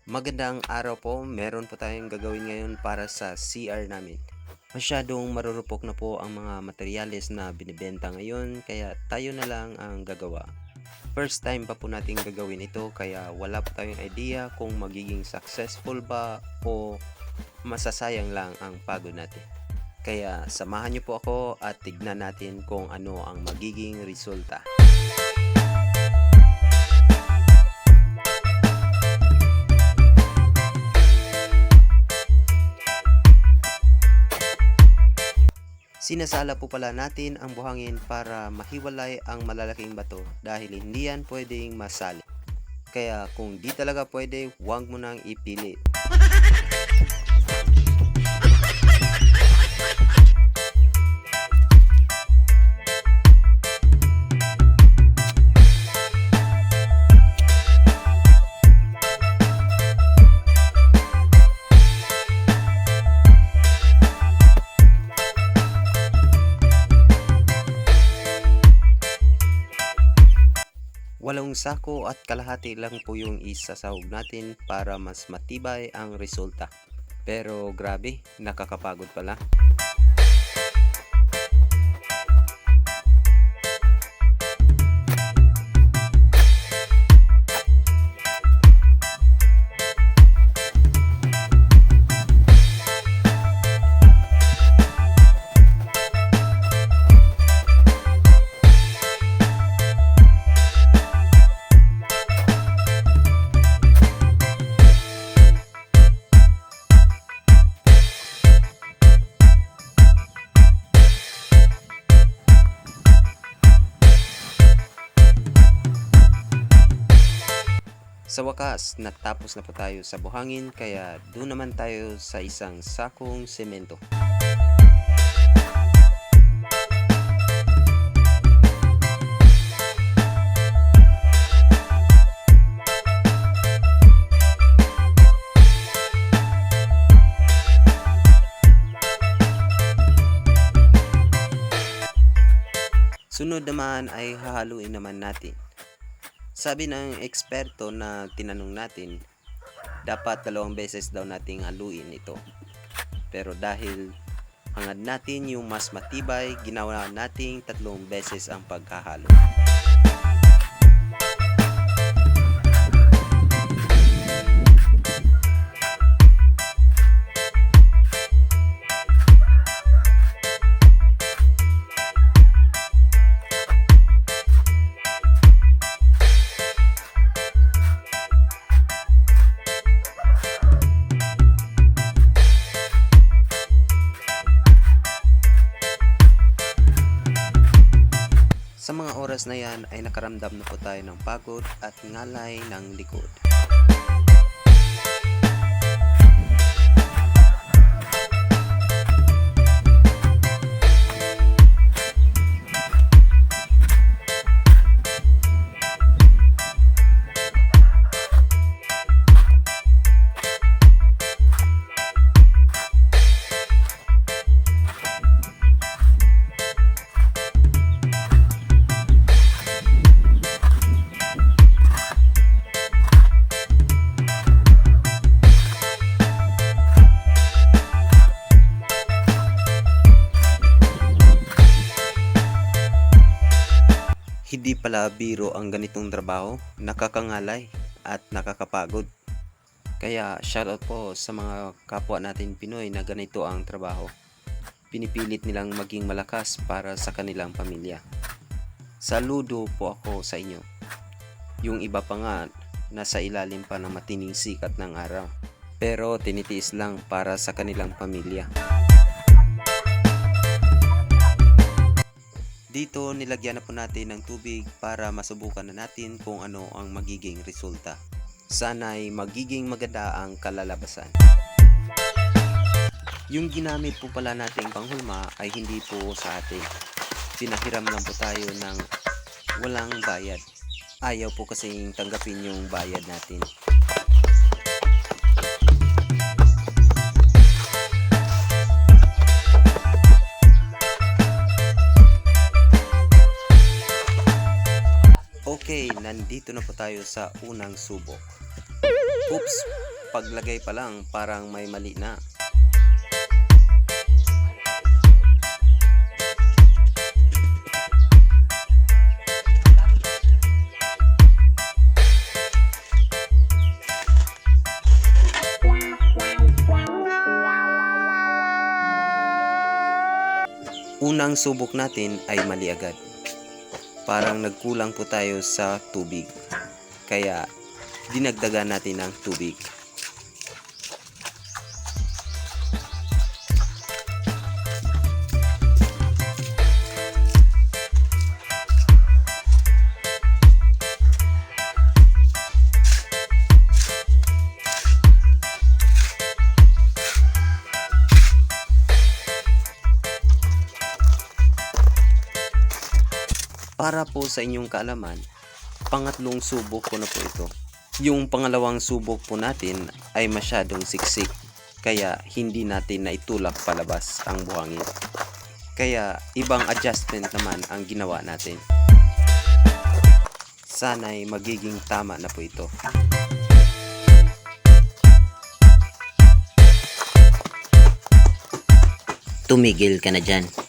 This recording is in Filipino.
Magandang araw po. Meron po tayong gagawin ngayon para sa CR namin. Masyadong marurupok na po ang mga materyales na binibenta ngayon kaya tayo na lang ang gagawa. First time pa po natin gagawin ito kaya wala po tayong idea kung magiging successful ba o masasayang lang ang pagod natin. Kaya samahan niyo po ako at tignan natin kung ano ang magiging resulta. Sinasala po pala natin ang buhangin para mahiwalay ang malalaking bato dahil hindi yan pwedeng masali. Kaya kung di talaga pwede, huwag mo nang ipilit. Walong sako at kalahati lang po yung isasahog natin para mas matibay ang resulta. Pero grabe, nakakapagod pala. Sa wakas, natapos na po tayo sa buhangin kaya doon naman tayo sa isang sakong semento. Sunod naman ay hahaluin naman natin. Sabi ng eksperto na tinanong natin, dapat 2 beses daw nating haluin ito. Pero dahil hangad natin yung mas matibay, ginawa nating 3 beses ang pagkahalo. Sa mga oras na yan ay nakaramdam na po tayo ng pagod at ngalay ng likod. Hindi pala biro ang ganitong trabaho, nakakangalay at nakakapagod. Kaya shoutout po sa mga kapwa natin Pinoy na ganito ang trabaho. Pinipilit nilang maging malakas para sa kanilang pamilya. Saludo po ako sa inyo. Yung iba pa nga nasa ilalim pa ng matining sikat ng araw. Pero tinitiis lang para sa kanilang pamilya. Dito nilagyan na po natin ng tubig para masubukan na natin kung ano ang magiging resulta. Sana'y magiging maganda ang kalalabasan. Yung ginamit po pala nating panghulma ay hindi po sa atin. Pinahiram lang po tayo ng walang bayad. Ayaw po kasing tanggapin yung bayad natin. Okay, nandito na po tayo sa unang subok. Oops, paglagay pa lang parang may mali na. Unang subok natin ay mali agad. Parang nagkulang po tayo sa tubig. Kaya dinagdagan natin ng tubig. Para po sa inyong kaalaman, pangatlong subok ko na po ito. Yung pangalawang subok po natin ay masyadong siksik, kaya hindi natin naitulak palabas ang buhangin. Kaya ibang adjustment naman ang ginawa natin. Sana'y magiging tama na po ito. Tumigil ka na dyan.